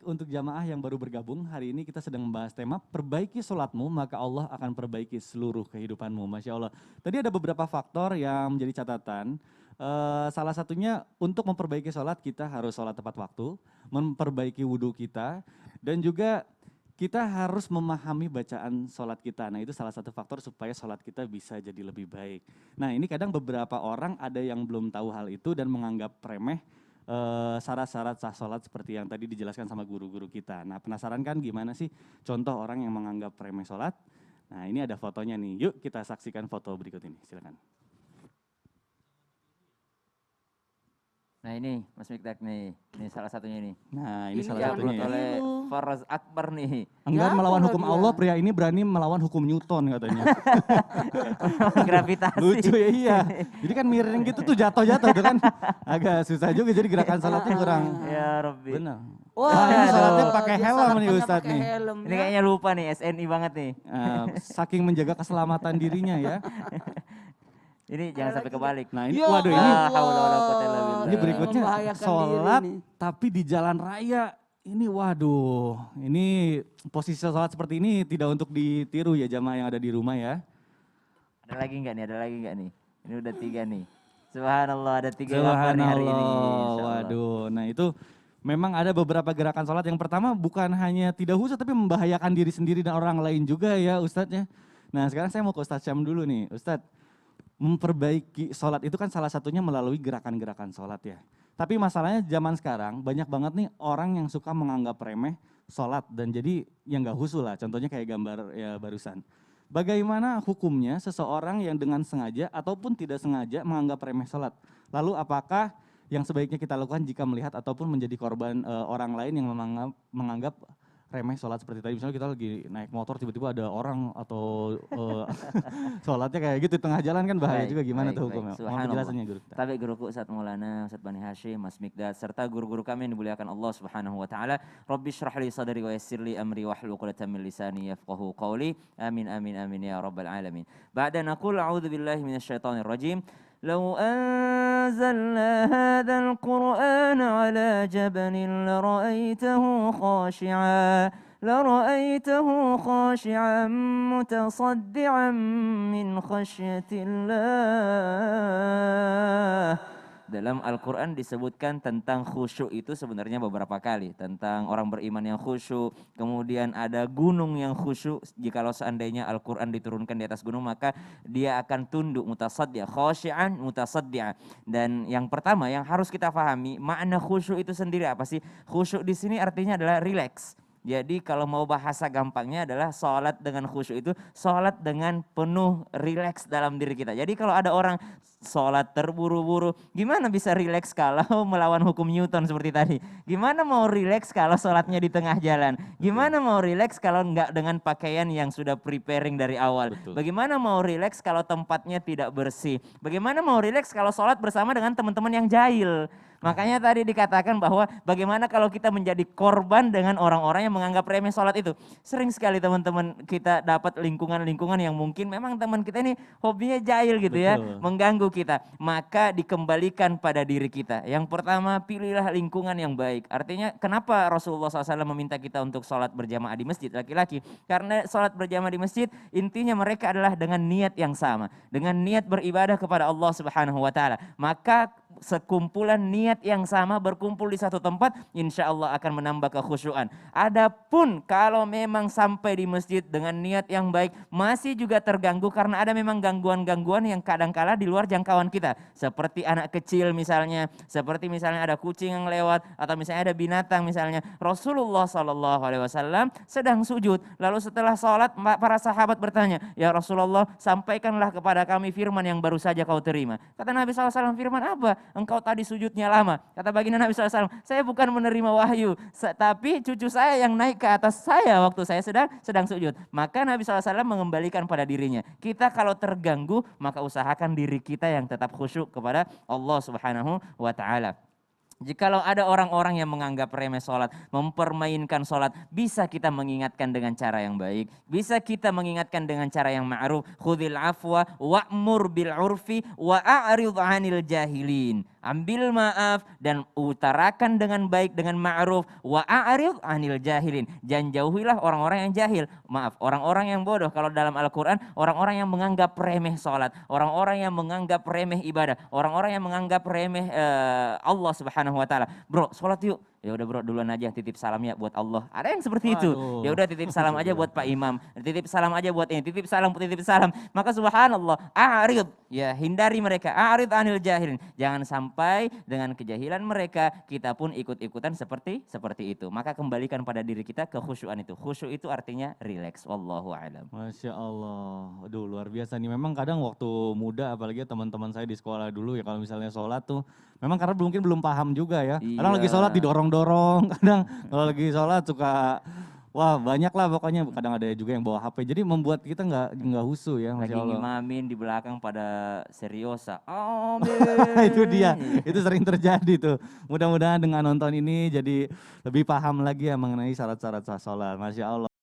untuk jamaah yang baru bergabung, hari ini kita sedang membahas tema perbaiki sholatmu maka Allah akan perbaiki seluruh kehidupanmu. Masya Allah. Tadi ada beberapa faktor yang menjadi catatan. Salah satunya untuk memperbaiki sholat kita harus sholat tepat waktu, memperbaiki wudhu kita, dan juga kita harus memahami bacaan sholat kita. Nah itu salah satu faktor supaya sholat kita bisa jadi lebih baik. Nah ini kadang beberapa orang ada yang belum tahu hal itu dan menganggap remeh syarat-syarat sah sholat seperti yang tadi dijelaskan sama guru-guru kita. Nah penasaran kan gimana sih contoh orang yang menganggap remeh sholat? Nah ini ada fotonya nih, yuk kita saksikan foto berikut ini, silakan. Nah ini Mas Mikdak nih, ini salah satunya nih. Nah ini salah Yang satunya ya. oleh Faraz Akbar nih. Enggan Ya, melawan kalau hukum dia. Allah, pria ini berani melawan hukum Newton katanya. Gravitasi. Lucu ya iya. Jadi kan miring gitu tuh jatuh-jatuh tuh kan. Agak susah juga jadi gerakan sholatnya kurang. Ya Rabbi. Benar. Wah, Wah, ini sholatnya pakai dia helm sholat nih pakai Ustadz nih. helm, Ini ya. kayaknya lupa nih, SNI banget nih. Saking menjaga keselamatan dirinya ya. Ini jangan sampai kebalik. Nah ini, Ya waduh ini, La haula wala quwata illa billah. ini berikutnya Membahayakan sholat diri nih. tapi di jalan raya. Ini waduh, ini posisi sholat seperti ini tidak untuk ditiru ya jamaah yang ada di rumah ya. Ada lagi nggak nih? Ada lagi nggak nih? Ini udah 3 nih. Subhanallah ada 3 gambar nih hari ini. Subhanallah, Insya Allah. waduh. Nah itu memang ada beberapa gerakan sholat. Yang pertama bukan hanya tidak khusyuk tapi membahayakan diri sendiri dan orang lain juga ya Ustadznya. Nah sekarang saya mau ke Ustadz Syam dulu nih. Ustadz, memperbaiki sholat itu kan salah satunya melalui gerakan-gerakan sholat ya. Tapi masalahnya zaman sekarang banyak banget nih orang yang suka menganggap remeh sholat. Dan jadi yang gak khusyuk lah, contohnya kayak gambar ya barusan. Bagaimana hukumnya seseorang yang dengan sengaja ataupun tidak sengaja menganggap remeh sholat? Lalu apakah yang sebaiknya kita lakukan jika melihat ataupun menjadi korban orang lain yang menganggap remeh sholat seperti tadi? Misalnya kita lagi naik motor tiba-tiba ada orang atau sholatnya kayak gitu di tengah jalan kan bahaya Baik, juga, gimana baik, tuh baik. hukumnya? Mohon Subhanallah. penjelasannya guru. Tapi guruku Ustadz Maulana, Ustadz Bani Hashim, Mas Mikdad, serta guru-guru kami yang dimuliakan Allah Subhanahu wa taala. Rabbi shrah li sadri wa yassir li amri wahlul 'uqdatam min lisani yafqahu qawli. Amin amin amin ya rabbal alamin. Ba'da naqul a'udzu billahi minasyaitonir rajim. لو أنزلنا هذا القرآن على جبل لرأيته خاشعا متصدعا من خشية الله. Dalam Al-Quran disebutkan tentang khusyuk itu sebenarnya beberapa kali. Tentang orang beriman yang khusyuk, kemudian ada gunung yang khusyuk. Jikalau seandainya Al-Quran diturunkan di atas gunung maka dia akan tunduk, mutasaddia, khasyi'an mutasaddia. Dan yang pertama yang harus kita pahami, makna khusyuk itu sendiri apa sih? Khusyuk di sini artinya adalah relax. Jadi kalau mau bahasa gampangnya adalah sholat dengan khusyuk itu sholat dengan penuh rileks dalam diri kita. Jadi kalau ada orang sholat terburu-buru, gimana bisa rileks kalau melawan hukum Newton seperti tadi? Gimana mau rileks kalau sholatnya di tengah jalan? Gimana mau rileks kalau enggak dengan pakaian yang sudah preparing dari awal? Betul. Bagaimana mau rileks kalau tempatnya tidak bersih? Bagaimana mau rileks kalau sholat bersama dengan teman-teman yang jahil? Makanya tadi dikatakan bahwa bagaimana kalau kita menjadi korban dengan orang-orang yang menganggap remeh sholat itu. Sering sekali teman-teman kita dapat lingkungan-lingkungan yang mungkin memang teman kita ini hobinya jahil gitu ya. Betul. Mengganggu kita. Maka dikembalikan pada diri kita. Yang pertama pilihlah lingkungan yang baik. Artinya kenapa Rasulullah SAW meminta kita untuk sholat berjamaah di masjid laki-laki? Karena sholat berjamaah di masjid intinya mereka adalah dengan niat yang sama. Dengan niat beribadah kepada Allah Subhanahu wa taala. Maka sekumpulan niat yang sama berkumpul di satu tempat, insya Allah akan menambah kekhusyuan. Adapun kalau memang sampai di masjid dengan niat yang baik, masih juga terganggu karena ada memang gangguan-gangguan yang kadangkala di luar jangkauan kita. Seperti anak kecil misalnya, seperti misalnya ada kucing yang lewat, atau misalnya ada binatang misalnya. Rasulullah SAW sedang sujud, lalu setelah sholat para sahabat bertanya, ya Rasulullah sampaikanlah kepada kami firman yang baru saja kau terima. Kata Nabi SAW, firman apa? Engkau tadi sujudnya lama. Kata baginda Nabi SAW, saya bukan menerima wahyu, tapi cucu saya yang naik ke atas saya waktu saya sedang sujud. Maka Nabi SAW mengembalikan pada dirinya. Kita kalau terganggu, maka usahakan diri kita yang tetap khusyuk kepada Allah Subhanahu wa taala. Jikalau ada orang-orang yang menganggap remeh sholat, mempermainkan sholat, bisa kita mengingatkan dengan cara yang baik. Bisa kita mengingatkan dengan cara yang ma'ruf. Khudhil afwa wa'mur bil urfi wa'a'rid 'anil jahilin. ambil maaf dan utarakan dengan baik dengan ma'ruf, wa a'rid 'anil jahilin, dan jauhilah orang-orang yang jahil. Maaf, orang-orang yang bodoh. Kalau dalam Al-Qur'an, orang-orang yang menganggap remeh salat, orang-orang yang menganggap remeh ibadah, orang-orang yang menganggap remeh Allah Subhanahu wa taala. Bro, salat yuk. Ya udah bro, duluan aja, titip salam ya buat Allah. Ada yang seperti itu. Ya Waduh. udah, titip salam aja buat Pak Imam, titip salam aja buat ini, titip salam, titip salam. Maka subhanallah, a'rid, ya hindari mereka, a'rid 'anil jahilin. Jangan sampai dengan kejahilan mereka kita pun ikut-ikutan seperti itu. Maka kembalikan pada diri kita kekhusyuan itu. Khusyuk itu artinya relax. Wallahu a'lam. Masya Allah, aduh luar biasa nih. Memang kadang waktu muda, apalagi teman-teman saya di sekolah dulu ya, kalau misalnya sholat tuh, memang karena mungkin belum paham juga ya. Kadang lagi sholat Iya. didorong-dorong, kadang kalau lagi sholat suka, wah banyak lah pokoknya. Kadang ada juga yang bawa HP, jadi membuat kita nggak husu ya, Lagi Masya Allah. ngimamin di belakang pada seriosa. Amin. Itu dia, itu sering terjadi tuh. Mudah-mudahan dengan nonton ini jadi lebih paham lagi ya mengenai syarat-syarat sah sholat, Masya Allah.